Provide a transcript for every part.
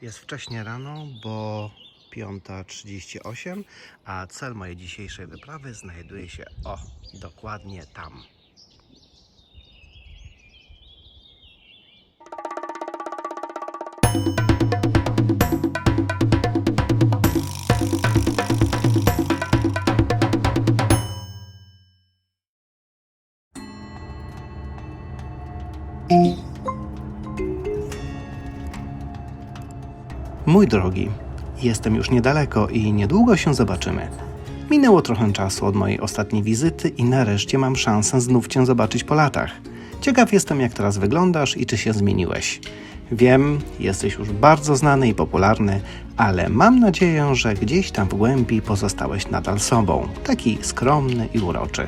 Jest wcześnie rano, bo 5:38, a cel mojej dzisiejszej wyprawy znajduje się, dokładnie tam. Mój drogi, jestem już niedaleko i niedługo się zobaczymy. Minęło trochę czasu od mojej ostatniej wizyty i nareszcie mam szansę znów Cię zobaczyć po latach. Ciekaw jestem, jak teraz wyglądasz i czy się zmieniłeś. Wiem, jesteś już bardzo znany i popularny, ale mam nadzieję, że gdzieś tam w głębi pozostałeś nadal sobą, taki skromny i uroczy.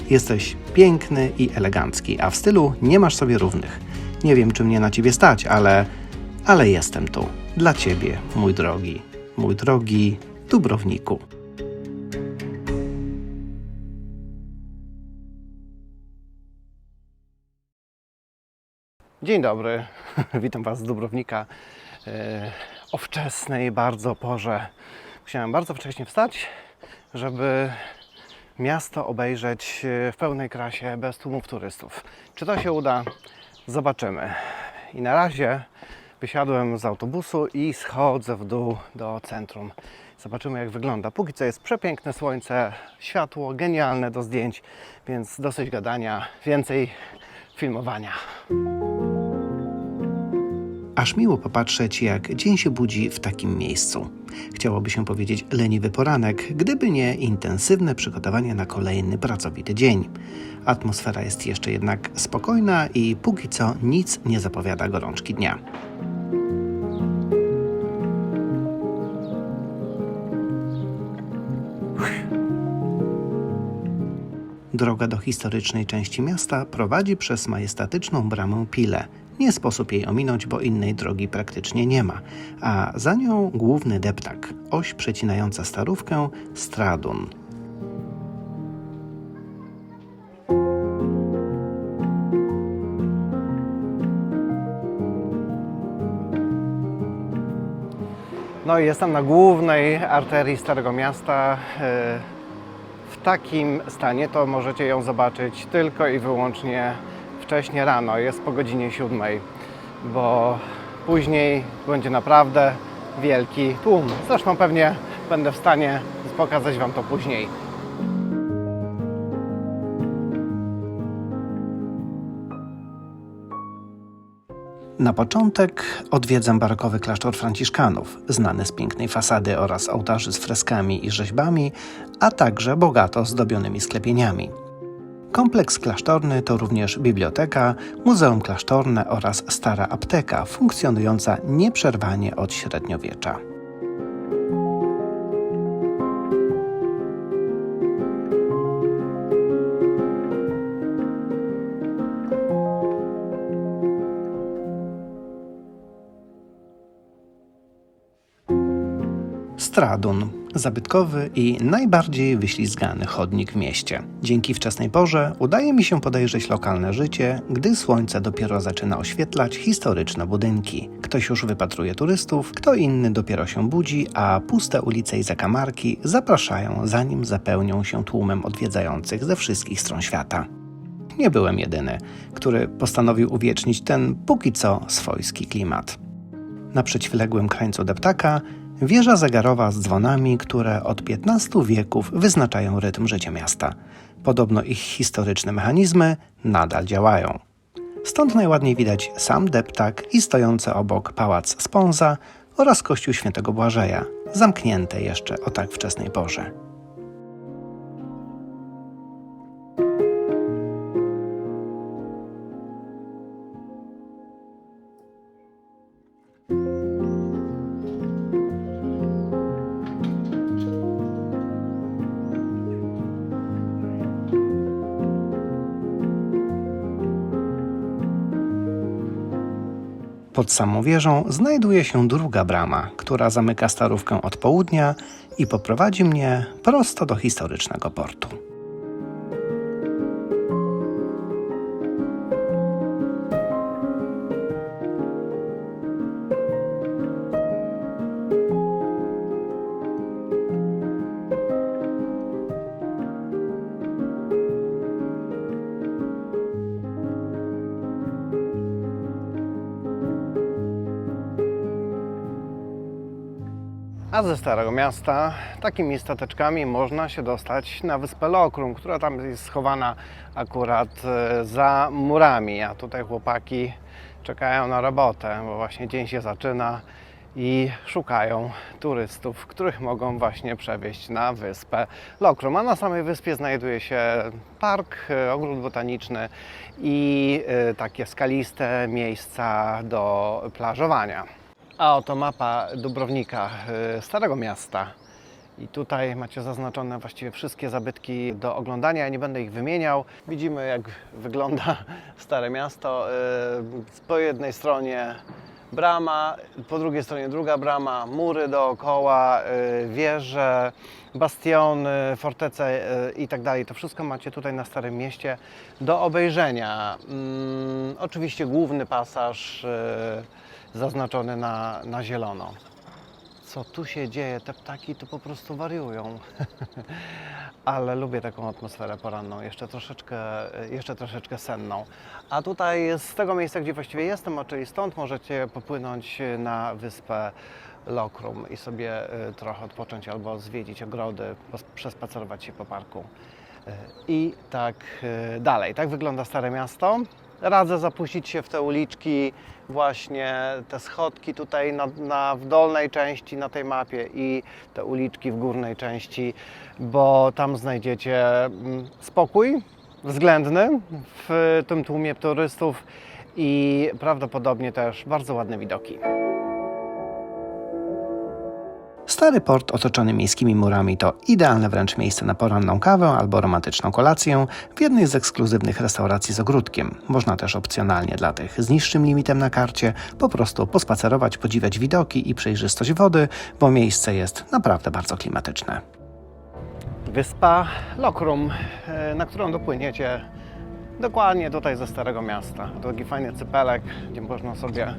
Jesteś piękny i elegancki, a w stylu nie masz sobie równych. Nie wiem, czy mnie na Ciebie stać, ale jestem tu. Dla Ciebie, mój drogi Dubrowniku. Dzień dobry, witam Was z Dubrownika o wczesnej bardzo porze. Musiałem bardzo wcześnie wstać, żeby miasto obejrzeć w pełnej krasie, bez tłumów turystów. Czy to się uda? Zobaczymy. I na razie wysiadłem z autobusu i schodzę w dół do centrum. Zobaczymy, jak wygląda. Póki co jest przepiękne słońce, światło genialne do zdjęć, więc dosyć gadania, więcej filmowania. Aż miło popatrzeć, jak dzień się budzi w takim miejscu. Chciałoby się powiedzieć leniwy poranek, gdyby nie intensywne przygotowanie na kolejny pracowity dzień. Atmosfera jest jeszcze jednak spokojna i póki co nic nie zapowiada gorączki dnia. Droga do historycznej części miasta prowadzi przez majestatyczną bramę Pile. Nie sposób jej ominąć, bo innej drogi praktycznie nie ma, a za nią główny deptak, oś przecinająca Starówkę, Stradun. No i jestem na głównej arterii Starego Miasta. W takim stanie to możecie ją zobaczyć tylko i wyłącznie wcześnie rano, jest po godzinie 7, bo później będzie naprawdę wielki tłum. Zresztą pewnie będę w stanie pokazać Wam to później. Na początek odwiedzam barokowy klasztor franciszkanów, znany z pięknej fasady oraz ołtarzy z freskami i rzeźbami, a także bogato zdobionymi sklepieniami. Kompleks klasztorny to również biblioteka, muzeum klasztorne oraz stara apteka, funkcjonująca nieprzerwanie od średniowiecza. Stradun. Zabytkowy i najbardziej wyślizgany chodnik w mieście. Dzięki wczesnej porze udaje mi się podejrzeć lokalne życie, gdy słońce dopiero zaczyna oświetlać historyczne budynki. Ktoś już wypatruje turystów, kto inny dopiero się budzi, a puste ulice i zakamarki zapraszają, zanim zapełnią się tłumem odwiedzających ze wszystkich stron świata. Nie byłem jedyny, który postanowił uwiecznić ten póki co swojski klimat. Na przeciwległym krańcu deptaka wieża zegarowa z dzwonami, które od 15 wieków wyznaczają rytm życia miasta. Podobno ich historyczne mechanizmy nadal działają. Stąd najładniej widać sam deptak i stojący obok pałac Sponza oraz kościół świętego Błażeja, zamknięte jeszcze o tak wczesnej porze. Pod samą wieżą znajduje się druga brama, która zamyka Starówkę od południa i poprowadzi mnie prosto do historycznego portu. A ze Starego Miasta takimi stateczkami można się dostać na wyspę Lokrum, która tam jest schowana akurat za murami. A tutaj chłopaki czekają na robotę, bo właśnie dzień się zaczyna i szukają turystów, których mogą właśnie przewieźć na wyspę Lokrum. A na samej wyspie znajduje się park, ogród botaniczny i takie skaliste miejsca do plażowania. A oto mapa Dubrownika, Starego Miasta. I tutaj macie zaznaczone właściwie wszystkie zabytki do oglądania. Ja nie będę ich wymieniał. Widzimy, jak wygląda Stare Miasto. Po jednej stronie brama, po drugiej stronie druga brama, mury dookoła, wieże, bastiony, fortece i tak dalej. To wszystko macie tutaj na Starym Mieście do obejrzenia. Oczywiście główny pasaż zaznaczony na zielono. Co tu się dzieje? Te ptaki tu po prostu wariują. Ale lubię taką atmosferę poranną, jeszcze troszeczkę senną. A tutaj z tego miejsca, gdzie właściwie jestem, czyli stąd możecie popłynąć na wyspę Lokrum i sobie trochę odpocząć albo zwiedzić ogrody, przespacerować się po parku. I tak dalej. Tak wygląda Stare Miasto. Radzę zapuścić się w te uliczki, właśnie te schodki tutaj w dolnej części na tej mapie i te uliczki w górnej części, bo tam znajdziecie spokój względny w tym tłumie turystów i prawdopodobnie też bardzo ładne widoki. Stary port otoczony miejskimi murami to idealne wręcz miejsce na poranną kawę albo romantyczną kolację w jednej z ekskluzywnych restauracji z ogródkiem. Można też opcjonalnie dla tych z niższym limitem na karcie po prostu pospacerować, podziwiać widoki i przejrzystość wody, bo miejsce jest naprawdę bardzo klimatyczne. Wyspa Lokrum, na którą dopłyniecie dokładnie tutaj ze Starego Miasta. To taki fajny cypelek, gdzie można sobie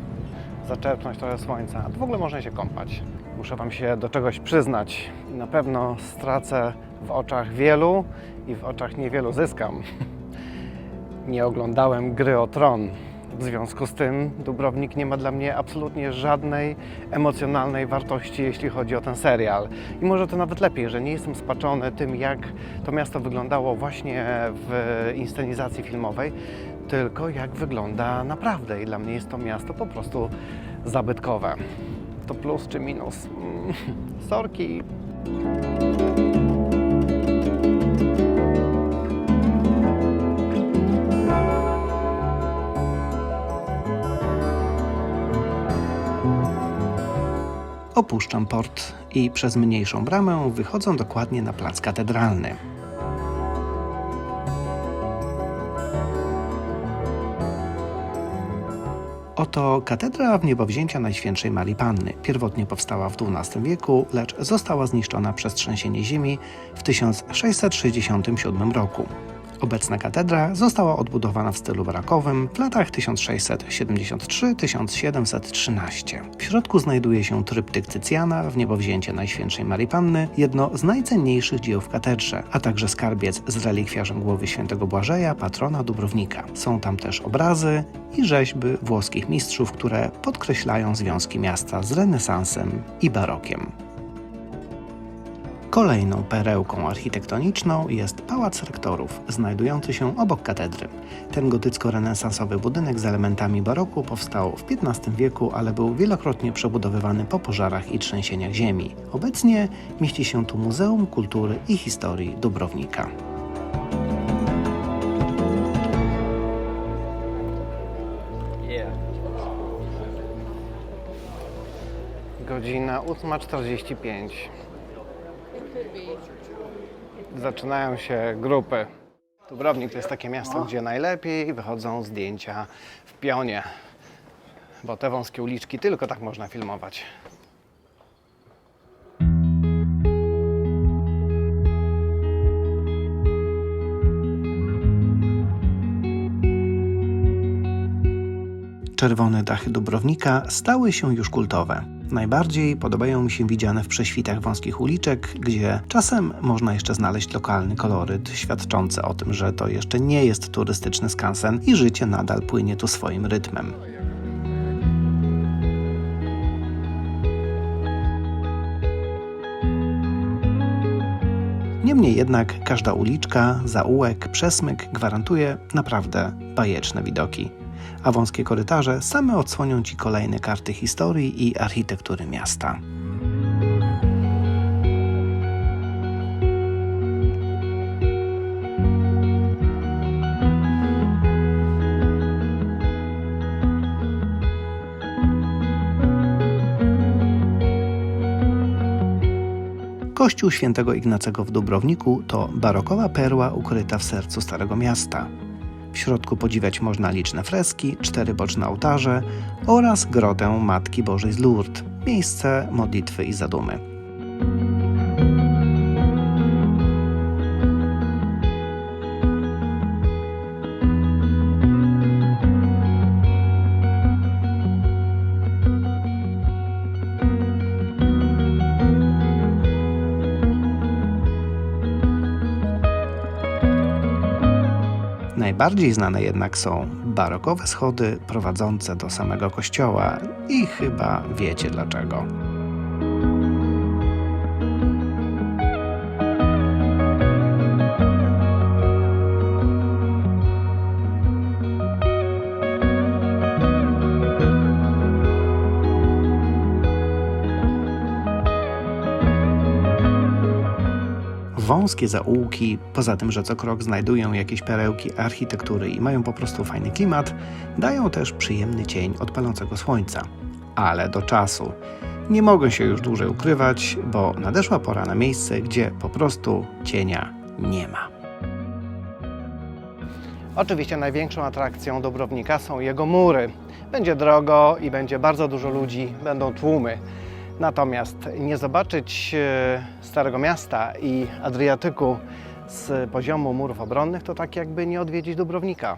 zaczerpnąć trochę słońca. W ogóle można się kąpać. Muszę Wam się do czegoś przyznać. Na pewno stracę w oczach wielu i w oczach niewielu zyskam. Nie oglądałem Gry o Tron. W związku z tym Dubrownik nie ma dla mnie absolutnie żadnej emocjonalnej wartości, jeśli chodzi o ten serial. I może to nawet lepiej, że nie jestem spaczony tym, jak to miasto wyglądało właśnie w inscenizacji filmowej, tylko jak wygląda naprawdę. I dla mnie jest to miasto po prostu zabytkowe. To plus czy minus? Sorki. Opuszczam port i przez mniejszą bramę wychodzę dokładnie na plac katedralny. Oto katedra Wniebowzięcia Najświętszej Marii Panny. Pierwotnie powstała w XII wieku, lecz została zniszczona przez trzęsienie ziemi w 1667 roku. Obecna katedra została odbudowana w stylu barokowym w latach 1673-1713. W środku znajduje się tryptyk Cycjana, Wniebowzięcie Najświętszej Marii Panny, jedno z najcenniejszych dzieł w katedrze, a także skarbiec z relikwiarzem głowy świętego Błażeja, patrona Dubrownika. Są tam też obrazy i rzeźby włoskich mistrzów, które podkreślają związki miasta z renesansem i barokiem. Kolejną perełką architektoniczną jest Pałac Rektorów, znajdujący się obok katedry. Ten gotycko-renesansowy budynek z elementami baroku powstał w XV wieku, ale był wielokrotnie przebudowywany po pożarach i trzęsieniach ziemi. Obecnie mieści się tu Muzeum Kultury i Historii Dubrownika. Godzina 8:45. Zaczynają się grupy. Dubrownik to jest takie miasto, gdzie najlepiej wychodzą zdjęcia w pionie, bo te wąskie uliczki tylko tak można filmować. Czerwone dachy Dubrownika stały się już kultowe. Najbardziej podobają mi się widziane w prześwitach wąskich uliczek, gdzie czasem można jeszcze znaleźć lokalny koloryt świadczący o tym, że to jeszcze nie jest turystyczny skansen i życie nadal płynie tu swoim rytmem. Niemniej jednak każda uliczka, zaułek, przesmyk gwarantuje naprawdę bajeczne widoki, a wąskie korytarze same odsłonią Ci kolejne karty historii i architektury miasta. Kościół Świętego Ignacego w Dubrowniku to barokowa perła ukryta w sercu Starego Miasta. W środku podziwiać można liczne freski, 4 boczne ołtarze oraz grotę Matki Bożej z Lourdes, miejsce modlitwy i zadumy. Najbardziej znane jednak są barokowe schody prowadzące do samego kościoła i chyba wiecie dlaczego. Wąskie zaułki, poza tym, że co krok znajdują jakieś perełki architektury i mają po prostu fajny klimat, dają też przyjemny cień od palącego słońca. Ale do czasu. Nie mogę się już dłużej ukrywać, bo nadeszła pora na miejsce, gdzie po prostu cienia nie ma. Oczywiście największą atrakcją Dubrownika są jego mury. Będzie drogo i będzie bardzo dużo ludzi, będą tłumy. Natomiast nie zobaczyć Starego Miasta i Adriatyku z poziomu murów obronnych to tak jakby nie odwiedzić Dubrownika.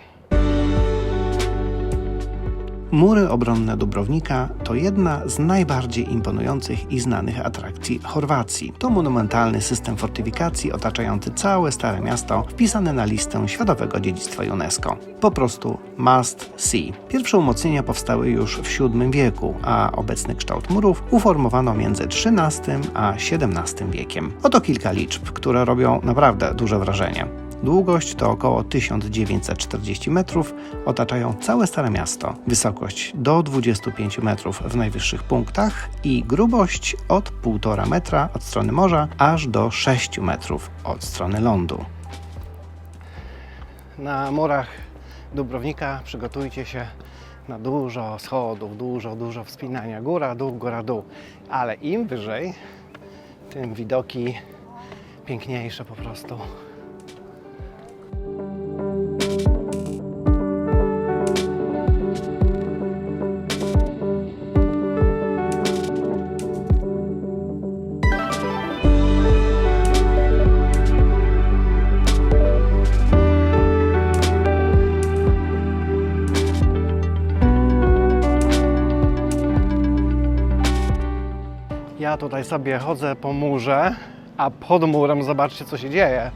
Mury obronne Dubrownika to jedna z najbardziej imponujących i znanych atrakcji Chorwacji. To monumentalny system fortyfikacji otaczający całe Stare Miasto, wpisany na listę Światowego Dziedzictwa UNESCO. Po prostu must see. Pierwsze umocnienia powstały już w VII wieku, a obecny kształt murów uformowano między XIII a XVII wiekiem. Oto kilka liczb, które robią naprawdę duże wrażenie. Długość to około 1940 metrów, otaczają całe Stare Miasto. Wysokość do 25 metrów w najwyższych punktach i grubość od 1,5 metra od strony morza aż do 6 metrów od strony lądu. Na murach Dubrownika przygotujcie się na dużo schodów, dużo wspinania. Góra, dół, ale im wyżej, tym widoki piękniejsze po prostu. Ja tutaj sobie chodzę po murze, a pod murem zobaczcie, co się dzieje.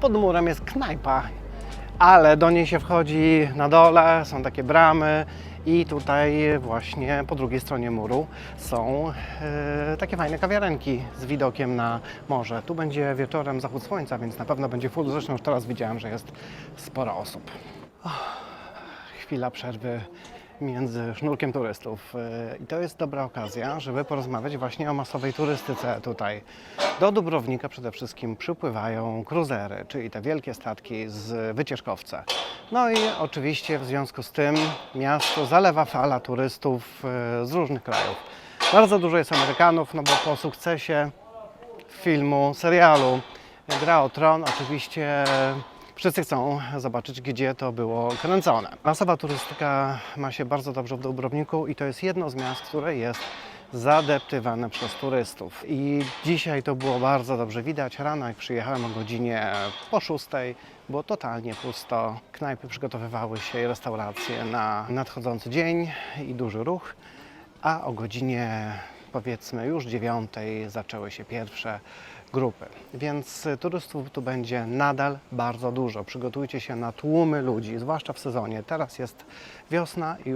Pod murem jest knajpa, ale do niej się wchodzi na dole, są takie bramy i tutaj właśnie po drugiej stronie muru są takie fajne kawiarenki z widokiem na morze. Tu będzie wieczorem zachód słońca, więc na pewno będzie full. Zresztą już teraz widziałem, że jest sporo osób. Chwila przerwy między sznurkiem turystów. I to jest dobra okazja, żeby porozmawiać właśnie o masowej turystyce tutaj. Do Dubrownika przede wszystkim przypływają kruzery, czyli te wielkie statki z wycieczkowce. No i oczywiście w związku z tym miasto zalewa fala turystów z różnych krajów. Bardzo dużo jest Amerykanów, no bo po sukcesie filmu, serialu Gra o Tron oczywiście wszyscy chcą zobaczyć, gdzie to było kręcone. Masowa turystyka ma się bardzo dobrze w Dubrowniku i to jest jedno z miast, które jest zadeptywane przez turystów. I dzisiaj to było bardzo dobrze widać. Rano, jak przyjechałem o godzinie po 6, było totalnie pusto. Knajpy przygotowywały się i restauracje na nadchodzący dzień i duży ruch, a o godzinie powiedzmy już 9 zaczęły się pierwsze grupy, więc turystów tu będzie nadal bardzo dużo. Przygotujcie się na tłumy ludzi, zwłaszcza w sezonie. Teraz jest wiosna i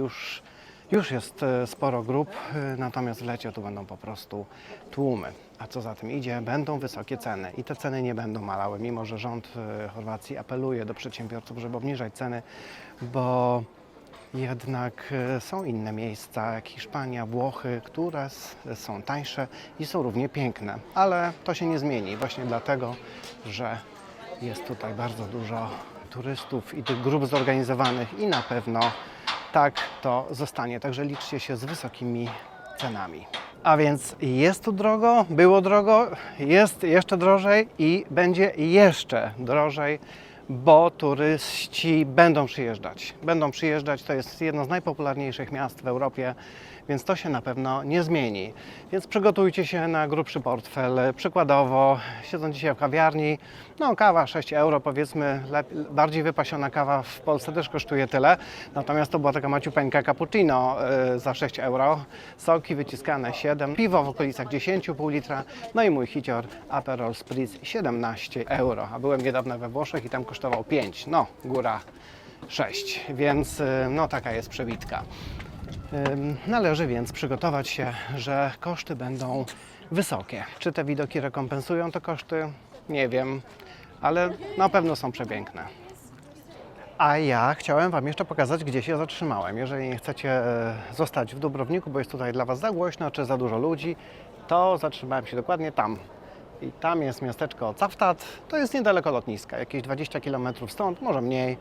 już jest sporo grup, natomiast w lecie tu będą po prostu tłumy. a co za tym idzie, będą wysokie ceny i te ceny nie będą malały, mimo że rząd Chorwacji apeluje do przedsiębiorców, żeby obniżać ceny, bo jednak są inne miejsca, jak Hiszpania, Włochy, które są tańsze i są równie piękne, ale to się nie zmieni właśnie dlatego, że jest tutaj bardzo dużo turystów i tych grup zorganizowanych i na pewno tak to zostanie, także liczcie się z wysokimi cenami. A więc jest tu drogo, było drogo, jest jeszcze drożej i będzie jeszcze drożej, bo turyści będą przyjeżdżać. Będą przyjeżdżać, to jest jedno z najpopularniejszych miast w Europie, więc to się na pewno nie zmieni. Więc przygotujcie się na grubszy portfel. Przykładowo, siedząc dzisiaj w kawiarni, no kawa 6 euro powiedzmy, bardziej wypasiona kawa w Polsce też kosztuje tyle, natomiast to była taka maciupeńka cappuccino za 6 euro, soki wyciskane 7, piwo w okolicach 10, pół litra, no i mój hicior Aperol Spritz 17 euro, a byłem niedawno we Włoszech i tam kosztował 5, no góra 6, więc no taka jest przebitka. Należy więc przygotować się, że koszty będą wysokie. Czy te widoki rekompensują te koszty? Nie wiem, ale na pewno są przepiękne. A ja chciałem Wam jeszcze pokazać, gdzie się zatrzymałem. Jeżeli nie chcecie zostać w Dubrowniku, bo jest tutaj dla Was za głośno czy za dużo ludzi, to zatrzymałem się dokładnie tam. I tam jest miasteczko Cavtat, to jest niedaleko lotniska, jakieś 20 km stąd, może mniej.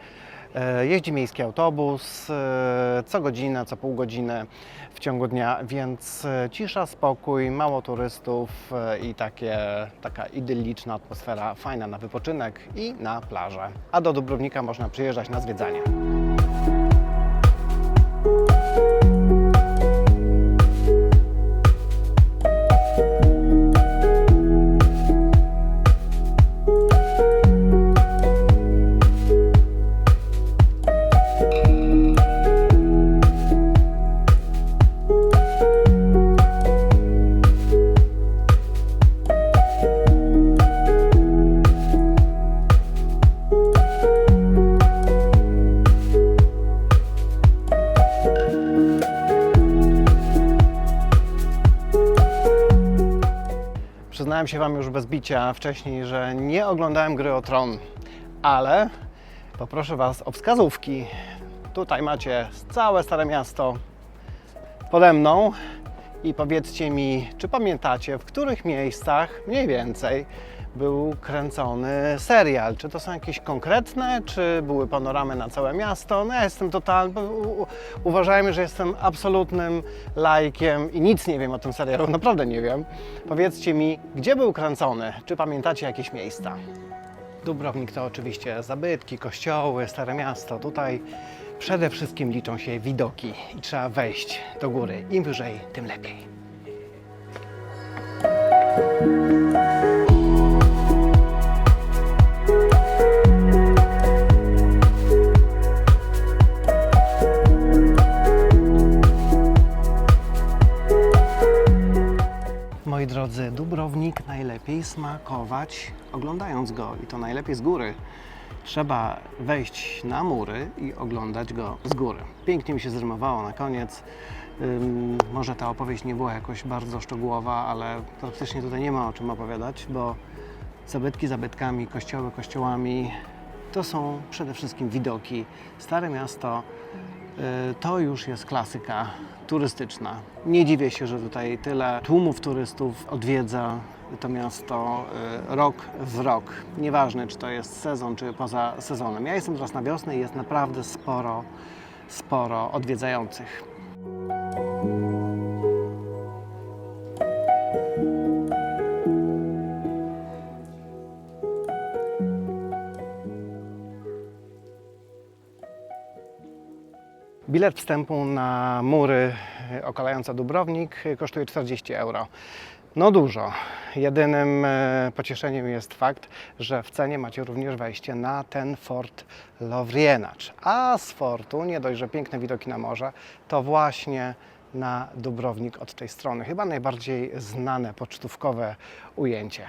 Jeździ miejski autobus co godzinę, co pół godziny w ciągu dnia, więc cisza, spokój, mało turystów i taka idylliczna atmosfera, fajna na wypoczynek i na plażę. A do Dubrownika można przyjeżdżać na zwiedzanie. Przyznałem się Wam już bez bicia wcześniej, że nie oglądałem Gry o Tron, ale poproszę Was o wskazówki. Tutaj macie całe Stare Miasto pode mną i powiedzcie mi, czy pamiętacie, w których miejscach mniej więcej był kręcony serial. Czy to są jakieś konkretne, czy były panoramy na całe miasto? No ja jestem uważajmy, że jestem absolutnym laikiem i nic nie wiem o tym serialu, naprawdę nie wiem. Powiedzcie mi, gdzie był kręcony? Czy pamiętacie jakieś miejsca? Dubrownik to oczywiście zabytki, kościoły, Stare Miasto. Tutaj przede wszystkim liczą się widoki i trzeba wejść do góry. Im wyżej, tym lepiej. Moi drodzy, Dubrownik najlepiej smakować oglądając go i to najlepiej z góry. Trzeba wejść na mury i oglądać go z góry. Pięknie mi się zrymowało na koniec. Może ta opowieść nie była jakoś bardzo szczegółowa, ale praktycznie tutaj nie ma o czym opowiadać, bo zabytki zabytkami, kościoły kościołami, to są przede wszystkim widoki. Stare Miasto to już jest klasyka turystyczna. Nie dziwię się, że tutaj tyle tłumów turystów odwiedza to miasto rok w rok. Nieważne, czy to jest sezon, czy poza sezonem. Ja jestem teraz na wiosnę i jest naprawdę sporo odwiedzających. Bilet wstępu na mury okalające Dubrownik kosztuje 40 euro. No dużo. Jedynym pocieszeniem jest fakt, że w cenie macie również wejście na ten fort Lovrienacz. A z fortu, nie dość, że piękne widoki na morze, to właśnie na Dubrownik od tej strony. Chyba najbardziej znane pocztówkowe ujęcie.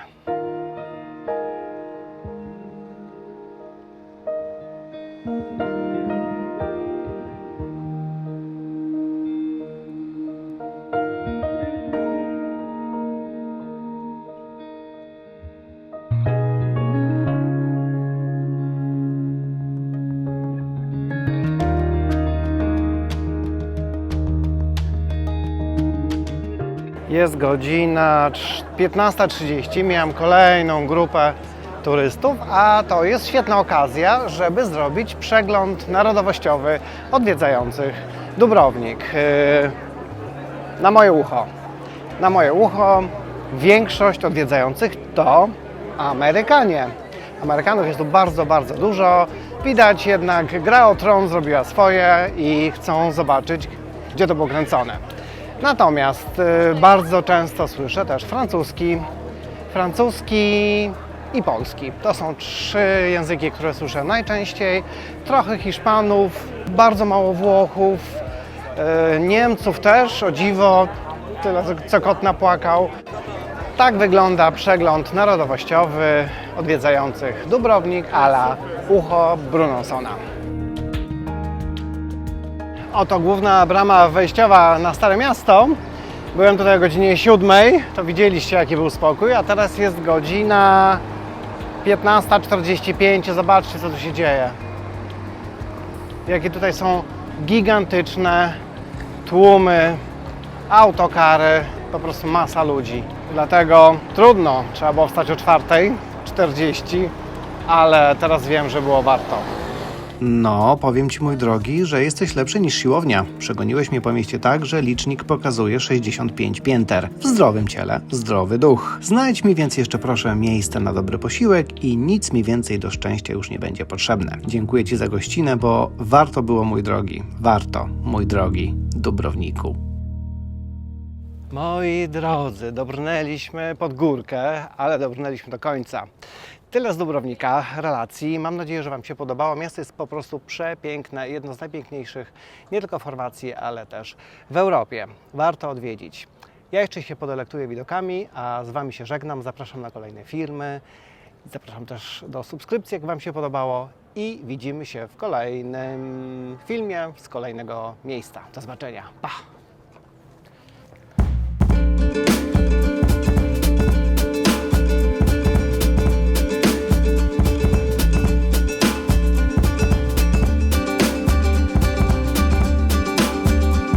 Jest godzina 15:30, miałem kolejną grupę turystów, a to jest świetna okazja, żeby zrobić przegląd narodowościowy odwiedzających Dubrownik. Na moje ucho większość odwiedzających to Amerykanie. Amerykanów jest tu bardzo, bardzo dużo. Widać jednak, Gra o Tron zrobiła swoje i chcą zobaczyć, gdzie to było kręcone. Natomiast bardzo często słyszę też francuski i polski. To są 3 języki, które słyszę najczęściej. Trochę Hiszpanów, bardzo mało Włochów, Niemców też, o dziwo, tyle co kot napłakał. Tak wygląda przegląd narodowościowy odwiedzających Dubrownik à la ucho Brunonsona. Oto główna brama wejściowa na Stare Miasto. Byłem tutaj o godzinie 7, to widzieliście, jaki był spokój, a teraz jest godzina 15:45. Zobaczcie, co tu się dzieje. Jakie tutaj są gigantyczne tłumy, autokary, po prostu masa ludzi. Dlatego trudno, trzeba było wstać o 4:40, ale teraz wiem, że było warto. No, powiem Ci, mój drogi, że jesteś lepszy niż siłownia. Przegoniłeś mnie po mieście tak, że licznik pokazuje 65 pięter. W zdrowym ciele, zdrowy duch. Znajdź mi więc jeszcze proszę miejsce na dobry posiłek i nic mi więcej do szczęścia już nie będzie potrzebne. Dziękuję Ci za gościnę, bo warto było, mój drogi. Warto, mój drogi Dubrowniku. Moi drodzy, dobrnęliśmy pod górkę, ale dobrnęliśmy do końca. Tyle z Dubrownika, relacji. Mam nadzieję, że Wam się podobało. Miasto jest po prostu przepiękne, jedno z najpiękniejszych nie tylko w Chorwacji, ale też w Europie. Warto odwiedzić. Ja jeszcze się podelektuję widokami, a z Wami się żegnam. Zapraszam na kolejne filmy. Zapraszam też do subskrypcji, jak Wam się podobało. I widzimy się w kolejnym filmie z kolejnego miejsca. Do zobaczenia. Pa!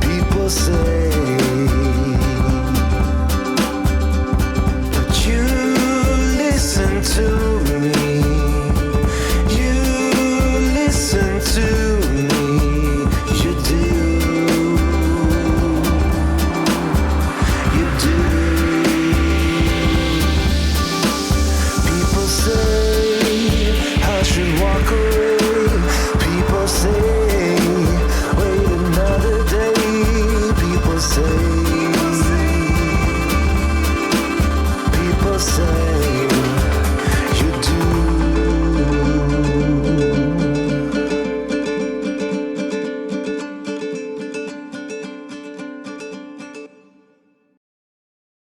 People say